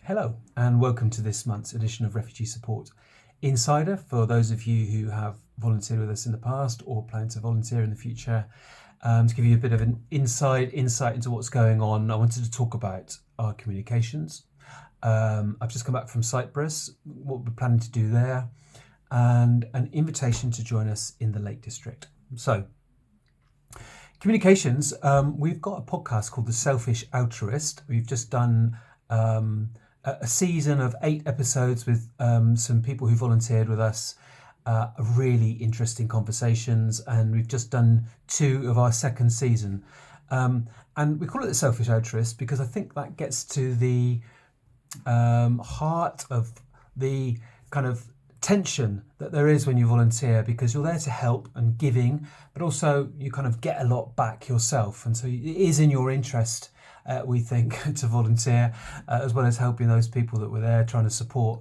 Hello and welcome to this month's edition of Refugee Support Insider. For those of you who have volunteered with us in the past or plan to volunteer in the future, to give you a bit of an insight into what's going on, I wanted to talk about our communications. I've just come back from Cyprus, what we're planning to do there, and an invitation to join us in the Lake District. So, communications, we've got a podcast called the Selfish Altruist. We've just done a season of 8 episodes with some people who volunteered with us, really interesting conversations, and we've just done 2 of our second season. And we call it the Selfish Altruist because I think that gets to the heart of the kind of tension that there is when you volunteer, because you're there to help and giving, but also you kind of get a lot back yourself, and so it is in your interest, we think, to volunteer, as well as helping those people that we're there trying to support.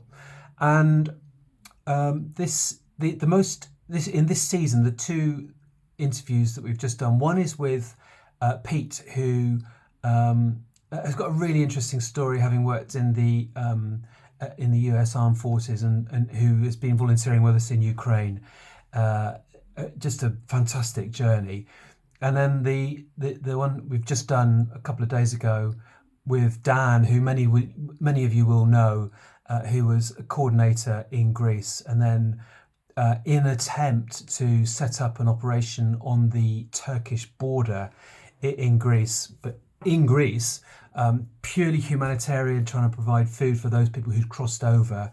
And in this season, the 2 interviews that we've just done, one is with Pete, who has got a really interesting story, having worked in the US Armed Forces and who has been volunteering with us in Ukraine. Just a fantastic journey. And then the one we've just done a couple of days ago with Dan, who many of you will know, who was a coordinator in Greece, and then in an attempt to set up an operation on the Turkish border in Greece, but in Greece, purely humanitarian, trying to provide food for those people who'd crossed over,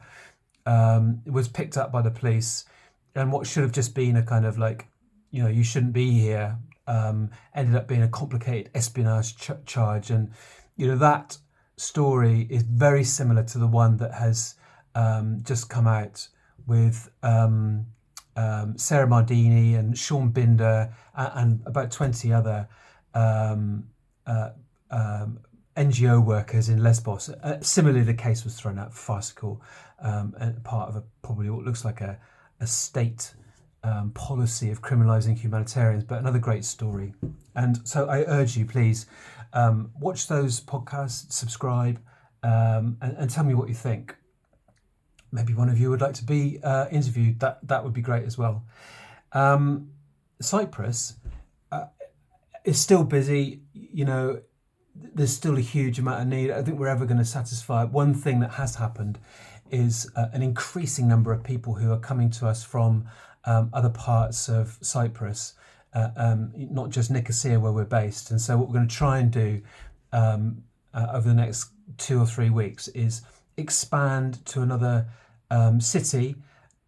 was picked up by the police, and what should have just been a kind of like, you shouldn't be here, ended up being a complicated espionage charge. And that story is very similar to the one that has just come out with Sarah Mardini and Sean Binder and about 20 other NGO workers in Lesbos. Similarly, the case was thrown out, farcical, and part of probably what looks like a state policy of criminalising humanitarians, but another great story. And so I urge you, please, watch those podcasts, subscribe, and tell me what you think. Maybe one of you would like to be interviewed. That would be great as well. Cyprus is still busy. There's still a huge amount of need. I don't think we're ever going to satisfy. One thing that has happened is an increasing number of people who are coming to us from other parts of Cyprus, not just Nicosia where we're based. And so what we're going to try and do over the next 2 or 3 weeks is expand to another city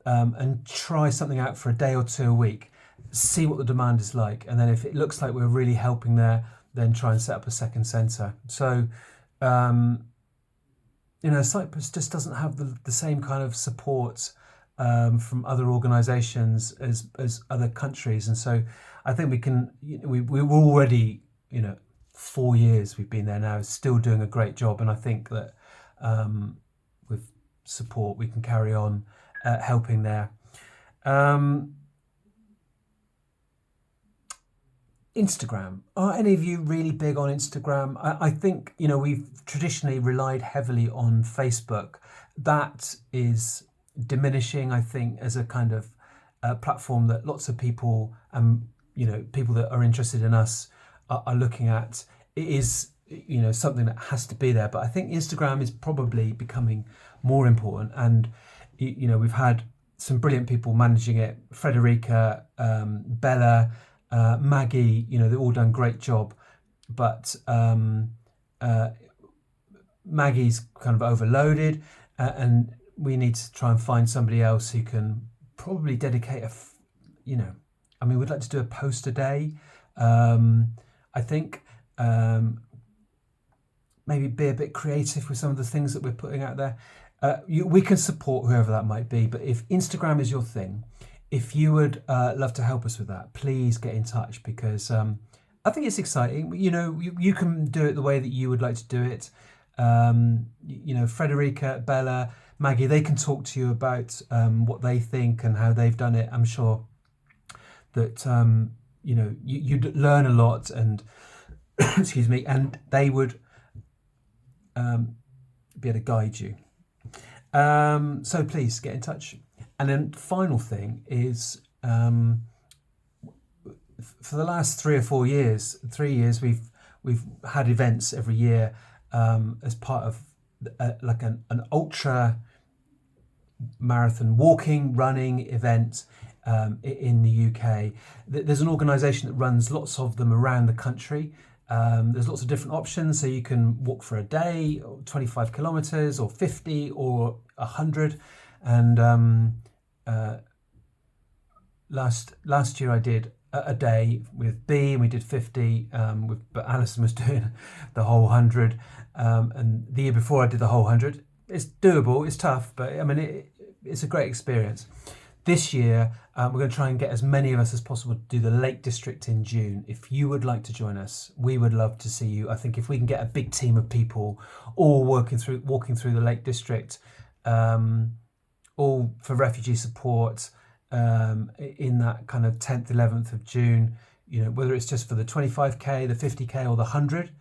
and try something out for a day or 2 a week, see what the demand is like, and then if it looks like we're really helping there, then try and set up a second centre. So Cyprus just doesn't have the same kind of support from other organisations as other countries, and so I think we can. We're already 4 years we've been there now, still doing a great job, and I think that with support we can carry on helping there. Instagram. Are any of you really big on Instagram? I think we've traditionally relied heavily on Facebook. That is diminishing, I think, as a kind of platform that lots of people, people that are interested in us are looking at. It is something that has to be there, but I think Instagram is probably becoming more important, and we've had some brilliant people managing it. Frederica, Bella, Maggie, they've all done a great job, but Maggie's kind of overloaded, and we need to try and find somebody else who can probably dedicate we'd like to do a post a day. I think maybe be a bit creative with some of the things that we're putting out there. We can support whoever that might be, but if Instagram is your thing, if you would love to help us with that, please get in touch, because I think it's exciting. You can do it the way that you would like to do it. Frederica, Bella, Maggie, they can talk to you about what they think and how they've done it. I'm sure that you'd learn a lot, and excuse me, and they would be able to guide you. So please get in touch. And then final thing is, for the last 3 years, we've had events every year as part of like an ultra marathon running event in the UK. There's an organisation that runs lots of them around the country. There's lots of different options, so you can walk for a day, or 25 kilometres, or 50, or 100. And last year I did a day with B, and we did 50. But Alison was doing the whole 100, and the year before I did the whole 100. It's doable. It's tough, but I mean it's a great experience. This year, we're going to try and get as many of us as possible to do the Lake District in June. If you would like to join us, we would love to see you. I think if we can get a big team of people all walking through the Lake District, all for refugee support, in that kind of 10th, 11th of June, whether it's just for the 25k, the 50k, or the 100,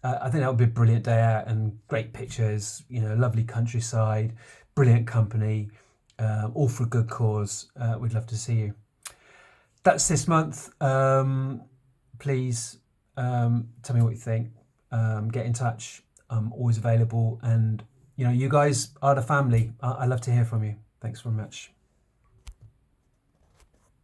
I think that would be a brilliant day out, and great pictures, lovely countryside, brilliant company, all for a good cause. We'd love to see you. That's this month. Please tell me what you think. Get in touch. I'm always available, and you guys are the family. I love to hear from you. Thanks very much.